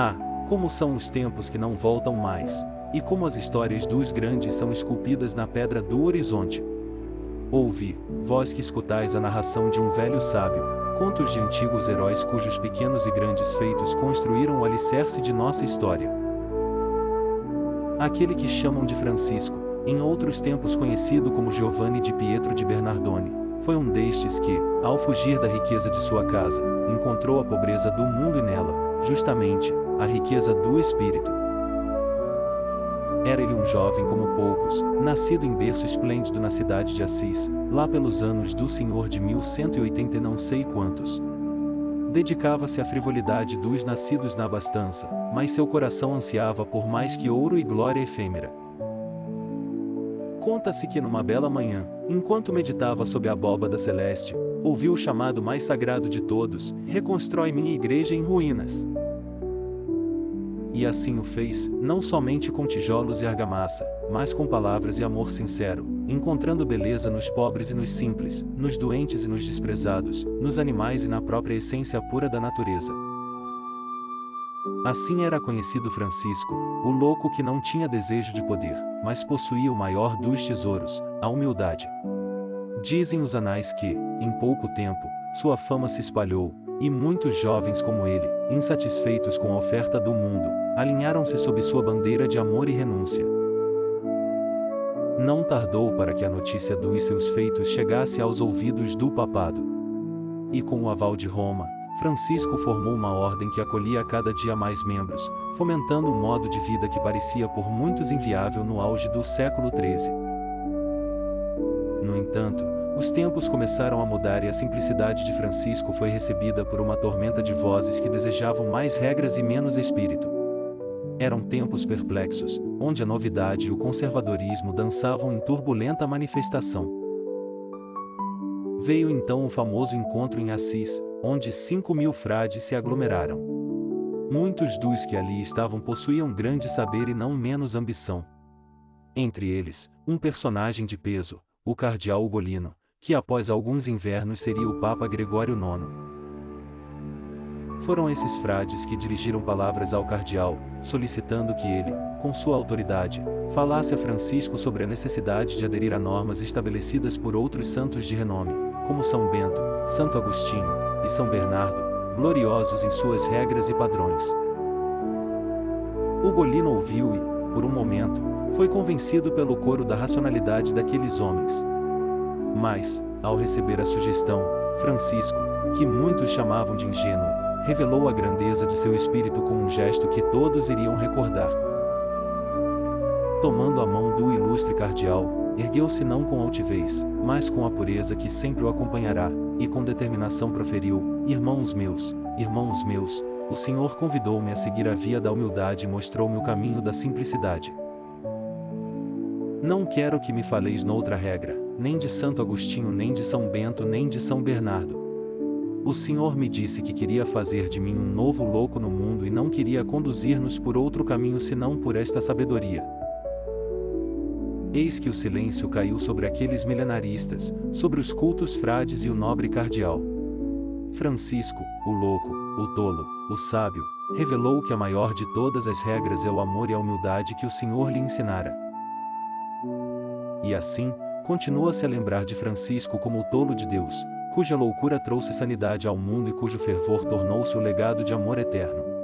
Ah, como são os tempos que não voltam mais, e como as histórias dos grandes são esculpidas na pedra do horizonte. Ouvi, vós que escutais a narração de um velho sábio, contos de antigos heróis cujos pequenos e grandes feitos construíram o alicerce de nossa história. Aquele que chamam de Francisco, em outros tempos conhecido como Giovanni di Pietro di Bernardone, foi um destes que, ao fugir da riqueza de sua casa, encontrou a pobreza do mundo e nela, justamente, a riqueza do espírito. Era ele um jovem como poucos, nascido em berço esplêndido na cidade de Assis, lá pelos anos do Senhor de 1180 e não sei quantos. Dedicava-se à frivolidade dos nascidos na abastança, mas seu coração ansiava por mais que ouro e glória efêmera. Conta-se que numa bela manhã, enquanto meditava sob a abóbada celeste, ouviu o chamado mais sagrado de todos: reconstrói minha igreja em ruínas. E assim o fez, não somente com tijolos e argamassa, mas com palavras e amor sincero, encontrando beleza nos pobres e nos simples, nos doentes e nos desprezados, nos animais e na própria essência pura da natureza. Assim era conhecido Francisco, o louco que não tinha desejo de poder, mas possuía o maior dos tesouros, a humildade. Dizem os anais que, em pouco tempo, sua fama se espalhou, e muitos jovens como ele, insatisfeitos com a oferta do mundo, alinharam-se sob sua bandeira de amor e renúncia. Não tardou para que a notícia dos seus feitos chegasse aos ouvidos do papado. E com o aval de Roma, Francisco formou uma ordem que acolhia a cada dia mais membros, fomentando um modo de vida que parecia por muitos inviável no auge do século XIII. No entanto, os tempos começaram a mudar e a simplicidade de Francisco foi recebida por uma tormenta de vozes que desejavam mais regras e menos espírito. Eram tempos perplexos, onde a novidade e o conservadorismo dançavam em turbulenta manifestação. Veio então o famoso encontro em Assis, onde 5.000 frades se aglomeraram. Muitos dos que ali estavam possuíam grande saber e não menos ambição. Entre eles, um personagem de peso, o cardeal Ugolino, que após alguns invernos seria o Papa Gregório IX. Foram esses frades que dirigiram palavras ao cardeal, solicitando que ele, com sua autoridade, falasse a Francisco sobre a necessidade de aderir a normas estabelecidas por outros santos de renome, como São Bento, Santo Agostinho e São Bernardo, gloriosos em suas regras e padrões. Ugolino ouviu e, por um momento, foi convencido pelo coro da racionalidade daqueles homens. Mas, ao receber a sugestão, Francisco, que muitos chamavam de ingênuo, revelou a grandeza de seu espírito com um gesto que todos iriam recordar. Tomando a mão do ilustre cardeal, ergueu-se não com altivez, mas com a pureza que sempre o acompanhará, e com determinação proferiu: irmãos meus, o Senhor convidou-me a seguir a via da humildade e mostrou-me o caminho da simplicidade. Não quero que me faleis noutra regra, nem de Santo Agostinho, nem de São Bento, nem de São Bernardo. O Senhor me disse que queria fazer de mim um novo louco no mundo e não queria conduzir-nos por outro caminho senão por esta sabedoria. Eis que o silêncio caiu sobre aqueles milenaristas, sobre os cultos frades e o nobre cardeal. Francisco, o louco, o tolo, o sábio, revelou que a maior de todas as regras é o amor e a humildade que o Senhor lhe ensinara. E assim, continua-se a lembrar de Francisco como o tolo de Deus, cuja loucura trouxe sanidade ao mundo e cujo fervor tornou-se o legado de amor eterno.